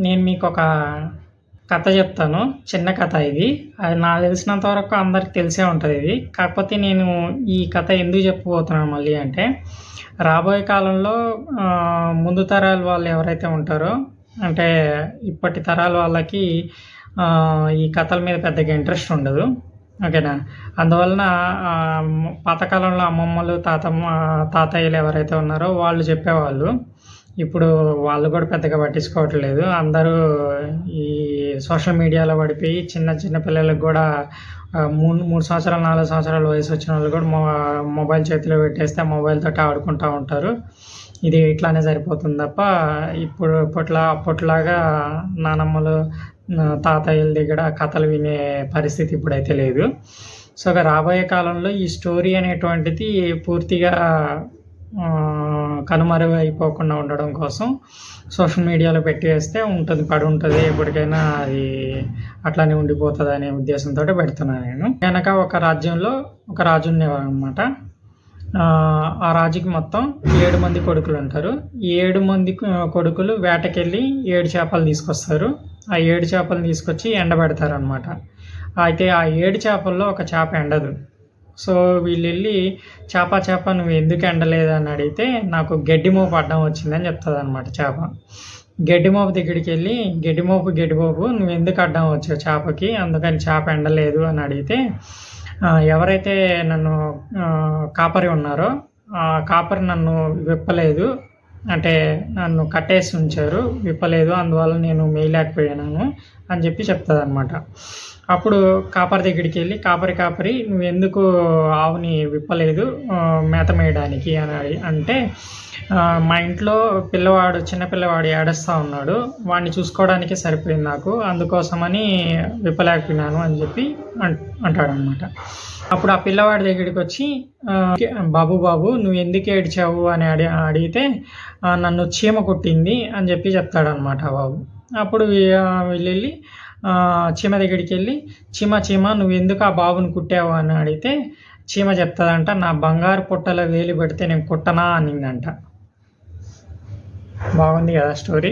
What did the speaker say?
నేను మీకొక కథ చెప్తాను. చిన్న కథ ఇది. అది నాకు తెలిసినంత వరకు అందరికి తెలిసే ఉంటది ఇది. కాకపోతే నేను ఈ కథ ఎందుకు చెప్పబోతున్నాను మళ్ళీ అంటే, రాబోయే కాలంలో ముందు తరాల వాళ్ళు ఎవరైతే ఉంటారో, అంటే ఇప్పటి తరాల వాళ్ళకి ఈ కథల మీద పెద్దగా ఇంట్రెస్ట్ ఉండదు. ఓకేనా? అందువలన పాతకాలంలో అమ్మమ్మలు, తాతయ్యలు ఎవరైతే ఉన్నారో వాళ్ళు చెప్పేవాళ్ళు. ఇప్పుడు వాళ్ళు కూడా పెద్దగా పట్టించుకోవట్లేదు. అందరూ ఈ సోషల్ మీడియాలో పడిపోయి చిన్న చిన్న పిల్లలకు కూడా 3 సంవత్సరాలు, 4 సంవత్సరాల వయసు వచ్చిన వాళ్ళు కూడా మొబైల్ చేతిలో పెట్టేస్తే మొబైల్ తోటి ఆడుకుంటూ ఉంటారు. ఇది ఇట్లానే సరిపోతుంది తప్ప అప్పట్లాగా నానమ్మలు, తాతయ్యల దగ్గర కథలు వినే పరిస్థితి ఇప్పుడైతే లేదు. సో రాబోయే కాలంలో ఈ స్టోరీ అనేటువంటిది పూర్తిగా కనుమరుగైపోకుండా ఉండడం కోసం సోషల్ మీడియాలో పెట్టి వేస్తే పడి ఉంటుంది, ఎప్పటికైనా అది అట్లానే ఉండిపోతుంది అనే ఉద్దేశంతో పెడుతున్నాను నేను. కనుక ఒక రాజ్యంలో ఒక రాజు ఉండేవాడు అనమాట. ఆ రాజుకి మొత్తం 7 మంది కొడుకులు ఉంటారు. ఈ 7 మంది కొడుకులు వేటకెళ్ళి 7 చేపలు తీసుకొస్తారు. ఆ 7 చేపలు తీసుకొచ్చి ఎండబెడతారు అనమాట. అయితే ఆ 7 చేపల్లో ఒక చేప ఎండదు. సో వీళ్ళు వెళ్ళి చేప నువ్వు ఎందుకు ఎండలేదు అని అడిగితే, నాకు గడ్డి మోపు అడ్డం వచ్చిందని చెప్తుంది అనమాట చేప. గడ్డి మోపు దగ్గరికి వెళ్ళి, గడ్డి మోపు నువ్వు ఎందుకు అడ్డం వచ్చావు చేపకి, అందుకని చేప ఎండలేదు అని అడిగితే, ఎవరైతే నన్ను కాపరి ఉన్నారో ఆ కాపరి నన్ను విప్పలేదు, అంటే నన్ను కట్టేసి ఉంచారు, విప్పలేదు, అందువల్ల నేను మేయలేకపోయాను అని చెప్తుంది అనమాట. అప్పుడు కాపరి దగ్గరికి వెళ్ళి, కాపరి నువ్వు ఎందుకు ఆవుని విప్పలేదు మేత మేయడానికి అని అంటే, మా ఇంట్లో చిన్న పిల్లవాడు ఏడుస్తూ ఉన్నాడు, వాడిని చూసుకోవడానికే సరిపోయింది నాకు, అందుకోసమని విప్పలేకపోయినాను అని అంటాడనమాట. అప్పుడు ఆ పిల్లవాడి దగ్గరికి వచ్చి, బాబు నువ్వు ఎందుకు ఏడ్చావు అని అడిగితే, నన్ను చీమ కుట్టింది అని చెప్తాడనమాట బాబు. అప్పుడు వెళ్ళి చీమ దగ్గరికి వెళ్ళి, చీమ నువ్వు ఎందుకు ఆ బాబుని కుట్టావు అని అడిగితే, చీమ చెప్తుందంట, నా బంగారు పుట్టలో వేలు పెడితే నేను కుట్టనా అనిందంట. బాగుంది కదా స్టోరీ.